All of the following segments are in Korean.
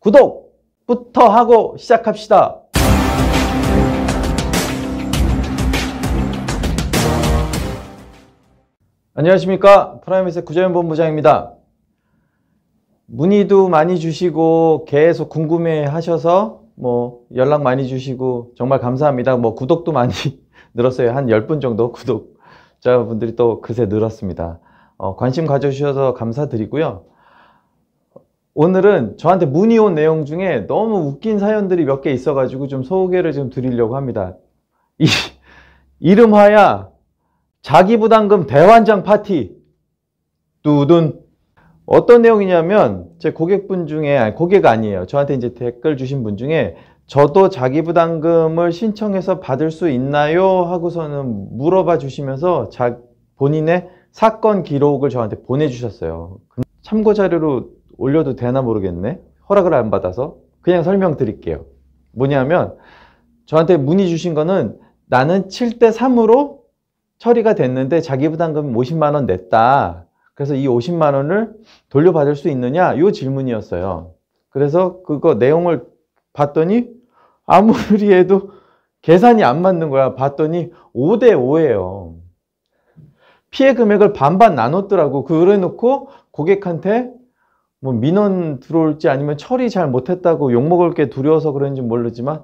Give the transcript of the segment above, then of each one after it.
구독부터 하고 시작합시다. 안녕하십니까, 프라임에셋 구재현 본부장입니다. 문의도 많이 주시고 계속 궁금해 하셔서 연락 많이 주시고 정말 감사합니다. 구독도 많이 늘었어요. 한 10분 정도 구독자분들이 또 그새 늘었습니다. 관심 가져주셔서 감사드리고요. 오늘은 저한테 문의 온 내용 중에 너무 웃긴 사연들이 몇 개 있어가지고 좀 소개를 좀 드리려고 합니다. 이름하야 자기부담금 대환장 파티. 뚜둔. 어떤 내용이냐면 제 고객분 중에, 고객 아니에요. 저한테 이제 댓글 주신 분 중에 저도 자기부담금을 신청해서 받을 수 있나요? 하고서는 물어봐 주시면서 본인의 사건 기록을 저한테 보내주셨어요. 참고 자료로 올려도 되나 모르겠네. 허락을 안 받아서. 그냥 설명드릴게요. 뭐냐면 저한테 문의 주신 거는 나는 7대3으로 처리가 됐는데 자기부담금 50만원 냈다. 그래서 이 50만원을 돌려받을 수 있느냐? 이 질문이었어요. 그래서 그거 내용을 봤더니 아무리 해도 계산이 안 맞는 거야. 봤더니 5대5예요. 피해 금액을 반반 나눴더라고. 그래 놓고 고객한테 민원 들어올지 아니면 처리 잘 못했다고 욕먹을 게 두려워서 그런지 모르지만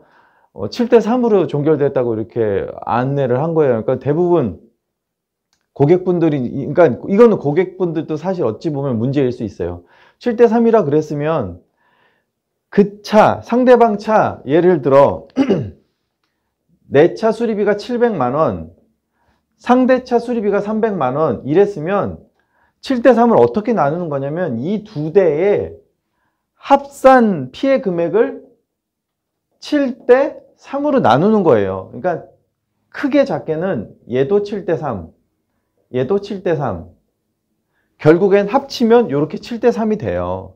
7대3으로 종결됐다고 이렇게 안내를 한 거예요. 그러니까 대부분 고객분들이, 그러니까 이거는 고객분들도 사실 어찌 보면 문제일 수 있어요. 7대3이라 그랬으면 그 차, 상대방 차, 예를 들어 내 차 수리비가 700만원, 상대차 수리비가 300만원 이랬으면 7대3을 어떻게 나누는 거냐면 이 두 대의 합산 피해 금액을 7대3으로 나누는 거예요. 그러니까 크게 작게는 얘도 7대3, 얘도 7대3. 결국엔 합치면 이렇게 7대3이 돼요.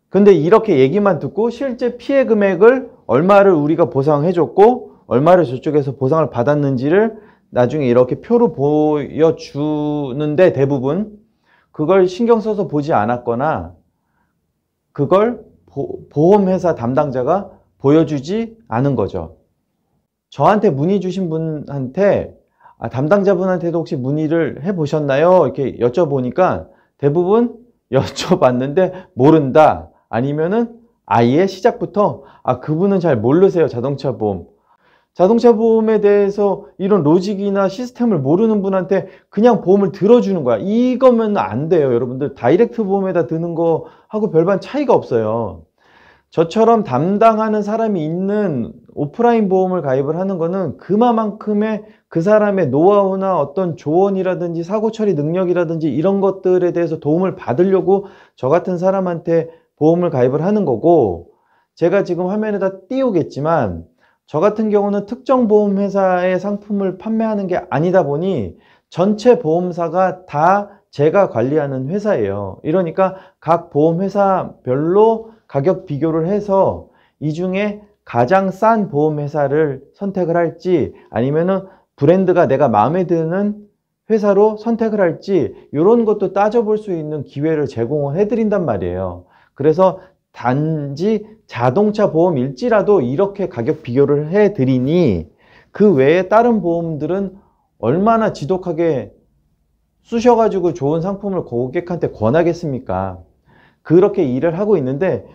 근데 이렇게 얘기만 듣고 실제 피해 금액을 얼마를 우리가 보상해줬고 얼마를 저쪽에서 보상을 받았는지를 나중에 이렇게 표로 보여주는데 대부분 그걸 신경 써서 보지 않았거나 그걸 보험회사 담당자가 보여주지 않은 거죠. 저한테 문의 주신 분한테 담당자분한테도 혹시 문의를 해보셨나요? 이렇게 여쭤보니까 대부분 여쭤봤는데 모른다. 아니면은 아예 시작부터 그분은 잘 모르세요. 자동차 보험. 자동차 보험에 대해서 이런 로직이나 시스템을 모르는 분한테 그냥 보험을 들어주는 거야. 이거면 안 돼요. 여러분들 다이렉트 보험에다 드는 거 하고 별반 차이가 없어요. 저처럼 담당하는 사람이 있는 오프라인 보험을 가입을 하는 거는 그만큼의 그 사람의 노하우나 어떤 조언이라든지 사고 처리 능력이라든지 이런 것들에 대해서 도움을 받으려고 저 같은 사람한테 보험을 가입을 하는 거고, 제가 지금 화면에다 띄우겠지만 저 같은 경우는 특정 보험회사의 상품을 판매하는 게 아니다 보니 전체 보험사가 다 제가 관리하는 회사예요. 이러니까 각 보험회사별로 가격 비교를 해서 이 중에 가장 싼 보험회사를 선택을 할지 아니면은 브랜드가 내가 마음에 드는 회사로 선택을 할지 이런 것도 따져볼 수 있는 기회를 제공을 해드린단 말이에요. 그래서 단지 자동차 보험일지라도 이렇게 가격 비교를 해드리니 그 외에 다른 보험들은 얼마나 지독하게 쑤셔가지고 좋은 상품을 고객한테 권하겠습니까? 그렇게 일을 하고 있는데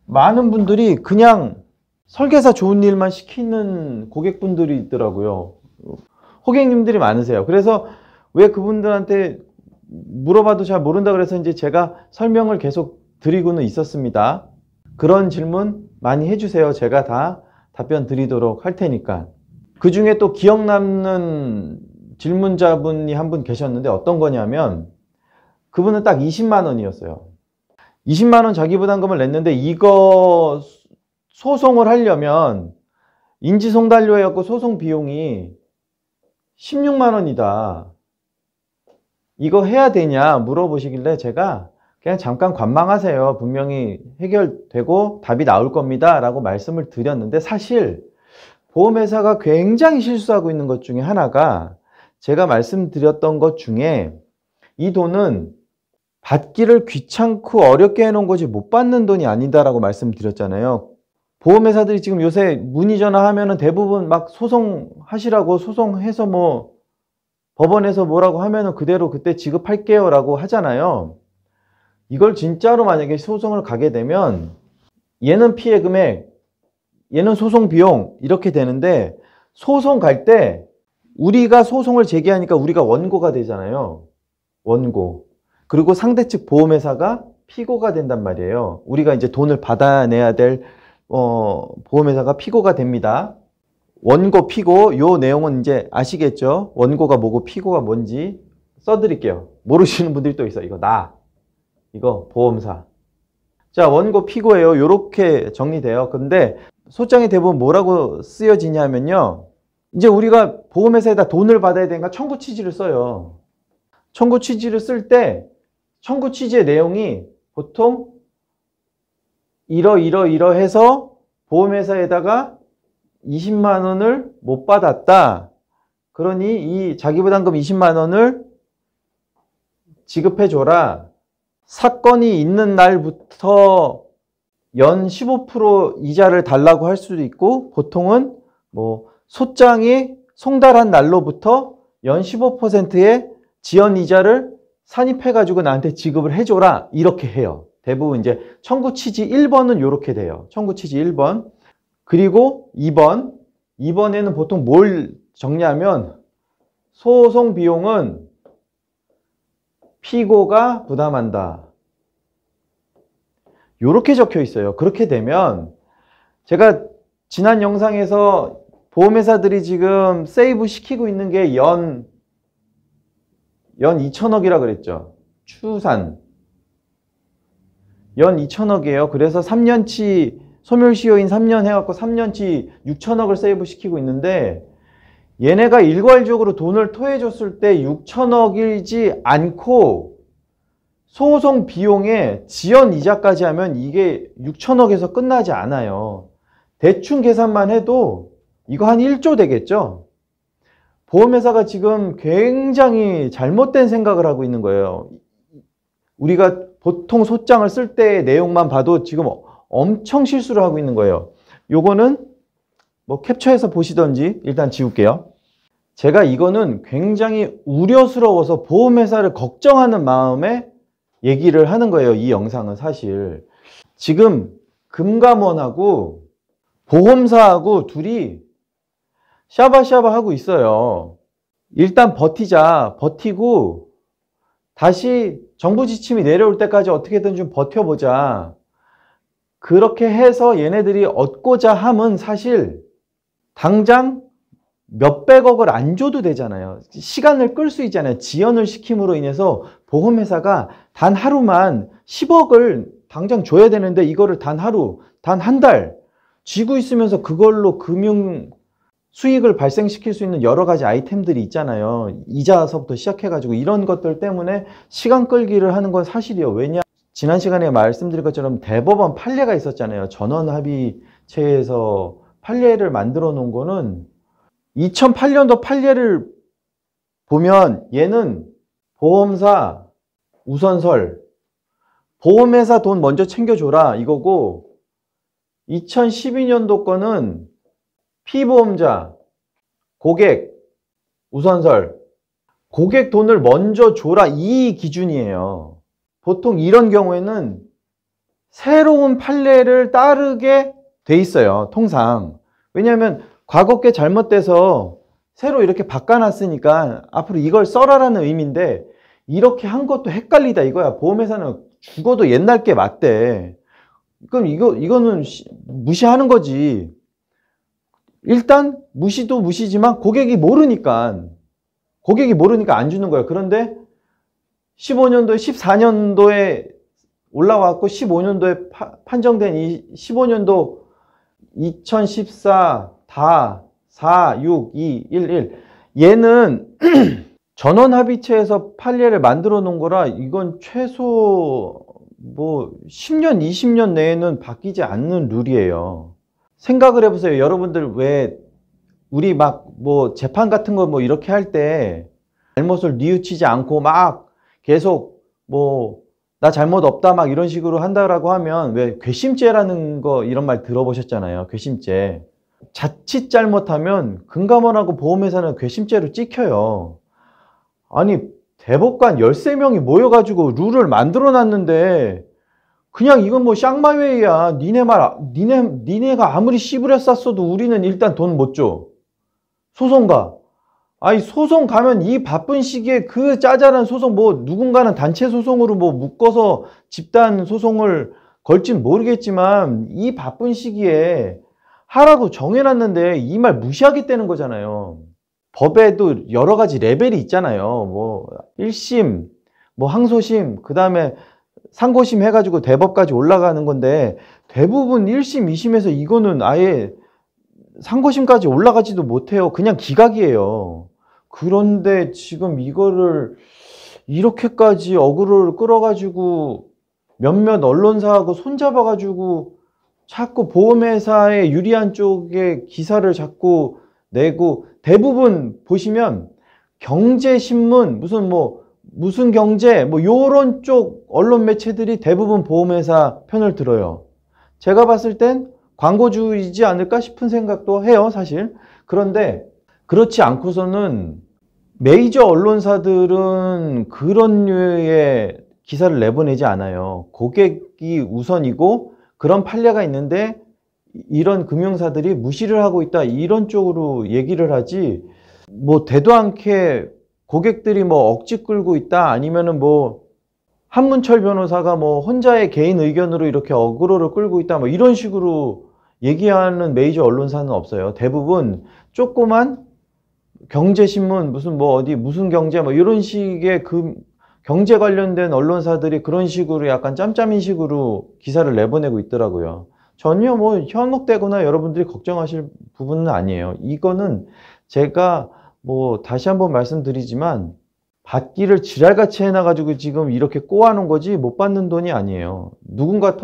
많은 분들이 그냥 설계사 좋은 일만 시키는 고객분들이 있더라고요. 고객님들이 많으세요. 그래서 왜 그분들한테 물어봐도 잘 모른다 그래서 이제 제가 설명을 계속 드리고는 있었습니다. 그런 질문 많이 해주세요. 제가 다 답변 드리도록 할 테니까. 그 중에 또 기억 남는 질문자분이 한 분 계셨는데 어떤 거냐면 그분은 딱 20만 원이었어요. 20만 원 자기부담금을 냈는데 이거 소송을 하려면 인지송달료 해갖고 소송 비용이 16만 원이다. 이거 해야 되냐 물어보시길래 제가 그냥 잠깐 관망하세요. 분명히 해결되고 답이 나올 겁니다. 라고 말씀을 드렸는데 사실 보험회사가 굉장히 실수하고 있는 것 중에 하나가 제가 말씀드렸던 것 중에 이 돈은 받기를 귀찮고 어렵게 해놓은 거지 못 받는 돈이 아니다라고 말씀드렸잖아요. 보험회사들이 지금 요새 문의 전화하면은 대부분 막 소송하시라고 소송해서 뭐 법원에서 뭐라고 하면은 그대로 그때 지급할게요 라고 하잖아요. 이걸 진짜로 만약에 소송을 가게 되면 얘는 피해 금액, 얘는 소송 비용 이렇게 되는데 소송 갈 때 우리가 소송을 제기하니까 우리가 원고가 되잖아요. 원고. 그리고 상대 측 보험회사가 피고가 된단 말이에요. 우리가 이제 돈을 받아내야 될 보험회사가 피고가 됩니다. 원고, 피고 요 내용은 이제 아시겠죠? 원고가 뭐고 피고가 뭔지 써드릴게요. 모르시는 분들이 또 있어요. 이거 보험사. 자, 원고, 피고예요. 요렇게 정리돼요. 근데 소장이 대부분 뭐라고 쓰여지냐면요. 이제 우리가 보험회사에다 돈을 받아야 되니까 청구 취지를 써요. 청구 취지를 쓸 때 청구 취지의 내용이 보통 이러해서 보험회사에다가 20만 원을 못 받았다. 그러니 이 자기부담금 20만 원을 지급해줘라. 사건이 있는 날부터 연 15% 이자를 달라고 할 수도 있고 보통은 뭐 소장이 송달한 날로부터 연 15%의 지연이자를 산입해가지고 나한테 지급을 해줘라 이렇게 해요. 대부분 이제 청구 취지 1번은 이렇게 돼요. 청구 취지 1번. 그리고 2번에는 보통 뭘 정리하면 소송 비용은 피고가 부담한다. 이렇게 적혀 있어요. 그렇게 되면 제가 지난 영상에서 보험회사들이 지금 세이브 시키고 있는 게 연 2천억이라 그랬죠. 추산. 연 2천억이에요. 그래서 3년치 소멸시효인 3년 해갖고 3년치 6천억을 세이브 시키고 있는데 얘네가 일괄적으로 돈을 토해줬을 때 6천억이지 않고 소송 비용에 지연 이자까지 하면 이게 6천억에서 끝나지 않아요. 대충 계산만 해도 이거 한 1조 되겠죠? 보험회사가 지금 굉장히 잘못된 생각을 하고 있는 거예요. 우리가 보통 소장을 쓸 때의 내용만 봐도 지금 엄청 실수를 하고 있는 거예요. 요거는 뭐 캡처해서 보시던지 일단 지울게요. 제가 이거는 굉장히 우려스러워서 보험회사를 걱정하는 마음에 얘기를 하는 거예요. 이 영상은 사실. 지금 금감원하고 보험사하고 둘이 샤바샤바 하고 있어요. 일단 버티자. 버티고 다시 정부 지침이 내려올 때까지 어떻게든 좀 버텨보자. 그렇게 해서 얘네들이 얻고자 함은 사실 당장 몇백억을 안 줘도 되잖아요. 시간을 끌 수 있잖아요. 지연을 시킴으로 인해서 보험회사가 단 하루만 10억을 당장 줘야 되는데 이거를 단 하루, 단 한 달 쥐고 있으면서 그걸로 금융 수익을 발생시킬 수 있는 여러 가지 아이템들이 있잖아요. 이자서부터 시작해가지고 이런 것들 때문에 시간 끌기를 하는 건 사실이에요. 왜냐? 지난 시간에 말씀드린 것처럼 대법원 판례가 있었잖아요. 전원합의체에서 판례를 만들어 놓은 거는 2008년도 판례를 보면 얘는 보험사 우선설, 보험회사 돈 먼저 챙겨줘라 이거고 2012년도 거는 피보험자, 고객 우선설, 고객 돈을 먼저 줘라 이 기준이에요. 보통 이런 경우에는 새로운 판례를 따르게 돼 있어요. 통상. 왜냐하면 과거 게 잘못돼서 새로 이렇게 바꿔놨으니까 앞으로 이걸 써라라는 의미인데 이렇게 한 것도 헷갈리다 이거야. 보험회사는 죽어도 옛날 게 맞대. 그럼 이거는 무시하는 거지. 일단 무시도 무시지만 고객이 모르니까 안 주는 거야. 그런데 15년도에 14년도에 올라왔고 15년도에 판정된 이 15년도 2014 4, 6, 2, 1 얘는 전원합의체에서 판례를 만들어 놓은 거라 이건 최소 뭐 10년, 20년 내에는 바뀌지 않는 룰이에요. 생각을 해보세요. 여러분들 왜 우리 막 뭐 재판 같은 거 뭐 이렇게 할 때 잘못을 뉘우치지 않고 막 계속 뭐 나 잘못 없다 막 이런 식으로 한다라고 하면 왜 괘씸죄라는 거 이런 말 들어보셨잖아요. 괘씸죄. 자칫 잘못하면 금감원하고 보험회사는 괘씸죄로 찍혀요. 아니 대법관 13명이 모여가지고 룰을 만들어 놨는데 그냥 이건 뭐 쌍마웨이야. 니네가 아무리 씨부려 쌌어도 우리는 일단 돈 못 줘. 소송 가. 아니 소송 가면 이 바쁜 시기에 그 짜잘한 소송 뭐 누군가는 단체 소송으로 뭐 묶어서 집단 소송을 걸진 모르겠지만 이 바쁜 시기에 하라고 정해놨는데 이 말 무시하겠다는 거잖아요. 법에도 여러 가지 레벨이 있잖아요. 뭐 1심, 뭐 항소심, 그 다음에 상고심 해가지고 대법까지 올라가는 건데 대부분 1심, 2심에서 이거는 아예 상고심까지 올라가지도 못해요. 그냥 기각이에요. 그런데 지금 이거를 이렇게까지 어그로를 끌어가지고 몇몇 언론사하고 손잡아가지고 자꾸 보험회사의 유리한 쪽에 기사를 자꾸 내고 대부분 보시면 경제신문 무슨 경제 뭐 요런 쪽 언론 매체들이 대부분 보험회사 편을 들어요. 제가 봤을 땐 광고주이지 않을까 싶은 생각도 해요, 사실. 그런데 그렇지 않고서는 메이저 언론사들은 그런 류의 기사를 내보내지 않아요. 고객이 우선이고 그런 판례가 있는데 이런 금융사들이 무시를 하고 있다 이런 쪽으로 얘기를 하지 뭐 대도 않게 고객들이 뭐 억지 끌고 있다 아니면은 뭐 한문철 변호사가 뭐 혼자의 개인 의견으로 이렇게 어그로를 끌고 있다 뭐 이런 식으로 얘기하는 메이저 언론사는 없어요. 대부분 조그만 경제신문 무슨 경제 뭐 이런 식의 그 경제 관련된 언론사들이 그런 식으로 약간 짬짬이 식으로 기사를 내보내고 있더라고요. 전혀 뭐 현혹되거나 여러분들이 걱정하실 부분은 아니에요. 이거는 제가 뭐 다시 한번 말씀드리지만 받기를 지랄같이 해놔가지고 지금 이렇게 꼬아놓은 거지 못 받는 돈이 아니에요. 누군가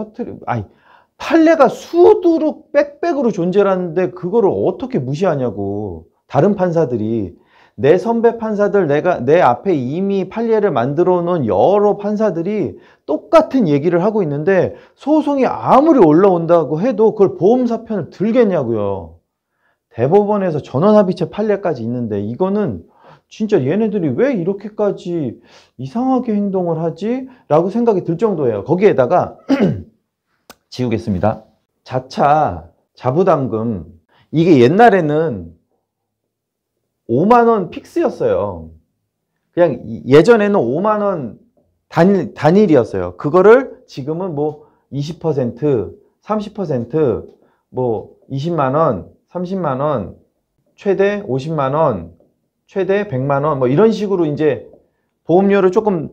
판례가 수두룩 빽빽으로 존재하는데 그거를 어떻게 무시하냐고. 다른 판사들이 내 선배 판사들 내 앞에 이미 판례를 만들어 놓은 여러 판사들이 똑같은 얘기를 하고 있는데 소송이 아무리 올라온다고 해도 그걸 보험사 편을 들겠냐고요. 대법원에서 전원합의체 판례까지 있는데 이거는 진짜 얘네들이 왜 이렇게까지 이상하게 행동을 하지? 라고 생각이 들 정도예요. 거기에다가 지우겠습니다. 자부담금 이게 옛날에는 5만 원 픽스였어요. 그냥 예전에는 5만 원 단일이었어요. 그거를 지금은 뭐 20%, 30%, 뭐 20만 원, 30만 원, 최대 50만 원, 최대 100만 원 뭐 이런 식으로 이제 보험료를 조금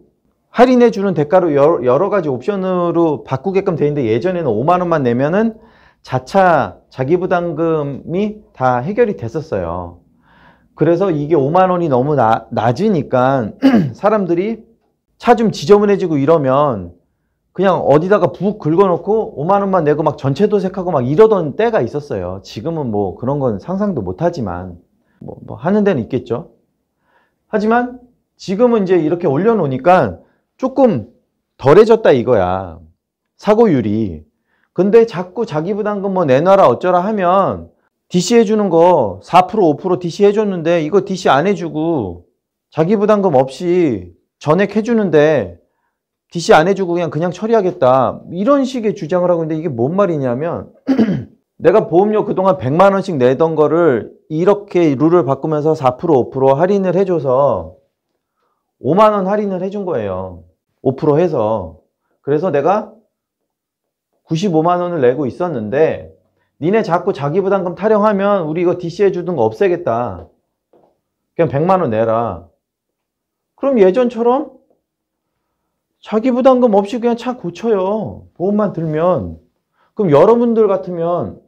할인해 주는 대가로 여러 가지 옵션으로 바꾸게끔 돼 있는데 예전에는 5만 원만 내면은 자기부담금이 다 해결이 됐었어요. 그래서 이게 5만 원이 너무 낮으니까 사람들이 차 좀 지저분해지고 이러면 그냥 어디다가 북 긁어놓고 5만 원만 내고 막 전체 도색하고 막 이러던 때가 있었어요. 지금은 뭐 그런 건 상상도 못하지만 뭐 하는 데는 있겠죠. 하지만 지금은 이제 이렇게 올려놓으니까 조금 덜해졌다 이거야. 사고율이. 근데 자꾸 자기부담금 뭐 내놔라 어쩌라 하면 DC 해주는 거 4% 5% DC 해줬는데 이거 DC 안 해주고 자기부담금 없이 전액 해주는데 DC 안 해주고 그냥 처리하겠다 이런 식의 주장을 하고 있는데 이게 뭔 말이냐면 내가 보험료 그동안 100만 원씩 내던 거를 이렇게 룰을 바꾸면서 4% 5% 할인을 해줘서 5만 원 할인을 해준 거예요. 5% 해서. 그래서 내가 95만 원을 내고 있었는데 니네 자꾸 자기부담금 타령하면 우리 이거 DC 해주던 거 없애겠다. 그냥 100만 원 내라. 그럼 예전처럼 자기부담금 없이 그냥 차 고쳐요. 보험만 들면. 그럼 여러분들 같으면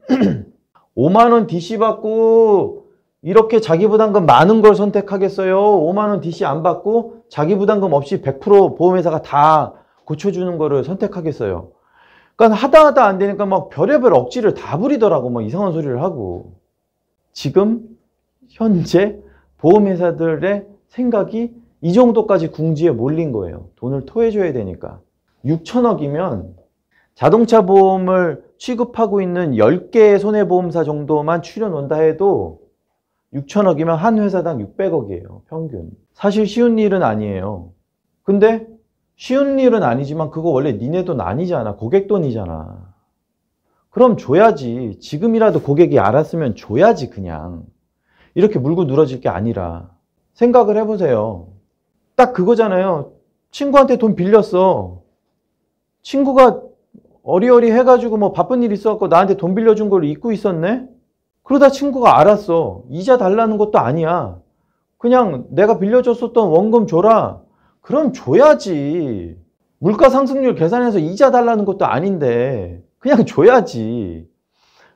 5만 원 DC 받고 이렇게 자기부담금 많은 걸 선택하겠어요? 5만 원 DC 안 받고 자기부담금 없이 100% 보험회사가 다 고쳐주는 거를 선택하겠어요? 그러니까 하다 안 되니까 막 별의별 억지를 다 부리더라고. 막 이상한 소리를 하고. 지금 현재 보험회사들의 생각이 이 정도까지 궁지에 몰린 거예요. 돈을 토해줘야 되니까. 6천억이면 자동차 보험을 취급하고 있는 10개의 손해보험사 정도만 추려놓는다 해도 6천억이면 한 회사당 600억이에요. 평균. 사실 쉬운 일은 아니에요. 근데 쉬운 일은 아니지만 그거 원래 니네 돈 아니잖아. 고객 돈이잖아. 그럼 줘야지. 지금이라도 고객이 알았으면 줘야지 그냥. 이렇게 물고 늘어질 게 아니라. 생각을 해보세요. 딱 그거잖아요. 친구한테 돈 빌렸어. 친구가 어리어리 해가지고 뭐 바쁜 일 있어갖고 나한테 돈 빌려준 걸 잊고 있었네? 그러다 친구가 알았어. 이자 달라는 것도 아니야. 그냥 내가 빌려줬었던 원금 줘라. 그럼 줘야지. 물가 상승률 계산해서 이자 달라는 것도 아닌데 그냥 줘야지.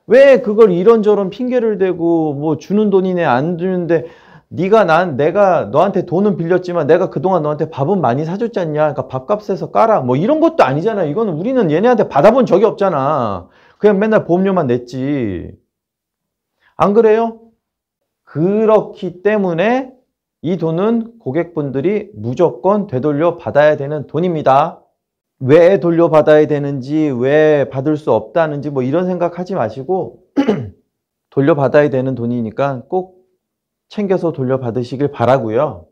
왜 그걸 이런저런 핑계를 대고 뭐 주는 돈이네 안 주는데 내가 너한테 돈은 빌렸지만 내가 그동안 너한테 밥은 많이 사줬지 않냐. 그러니까 밥값에서 까라. 뭐 이런 것도 아니잖아. 이거는 우리는 얘네한테 받아본 적이 없잖아. 그냥 맨날 보험료만 냈지. 안 그래요? 그렇기 때문에 이 돈은 고객분들이 무조건 되돌려 받아야 되는 돈입니다. 왜 돌려받아야 되는지, 왜 받을 수 없다는지 뭐 이런 생각하지 마시고 돌려받아야 되는 돈이니까 꼭 챙겨서 돌려받으시길 바라고요.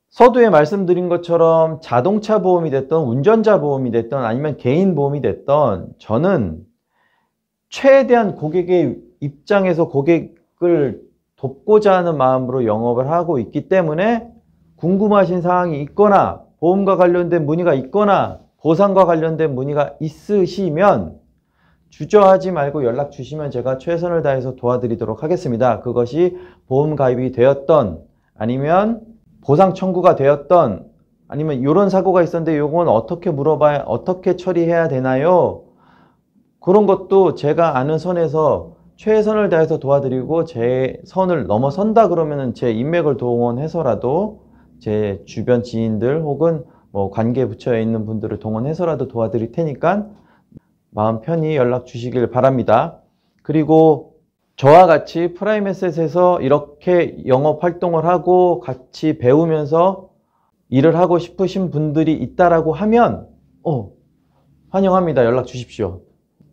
서두에 말씀드린 것처럼 자동차 보험이 됐던 운전자 보험이 됐던 아니면 개인 보험이 됐던 저는 최대한 고객의 입장에서 고객을 돕고자 하는 마음으로 영업을 하고 있기 때문에 궁금하신 사항이 있거나 보험과 관련된 문의가 있거나 보상과 관련된 문의가 있으시면 주저하지 말고 연락 주시면 제가 최선을 다해서 도와드리도록 하겠습니다. 그것이 보험 가입이 되었던 아니면 보상 청구가 되었던 아니면 이런 사고가 있었는데 이건 어떻게 물어봐야 어떻게 처리해야 되나요? 그런 것도 제가 아는 선에서 최선을 다해서 도와드리고 제 선을 넘어선다 그러면은 제 인맥을 동원해서라도 제 주변 지인들 혹은 뭐 관계 부처에 있는 분들을 동원해서라도 도와드릴 테니까 마음 편히 연락 주시길 바랍니다. 그리고 저와 같이 프라임에셋에서 이렇게 영업 활동을 하고 같이 배우면서 일을 하고 싶으신 분들이 있다라고 하면 환영합니다. 연락 주십시오.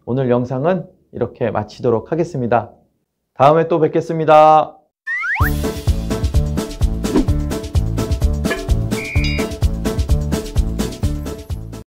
오늘 영상은 이렇게 마치도록 하겠습니다. 다음에 또 뵙겠습니다.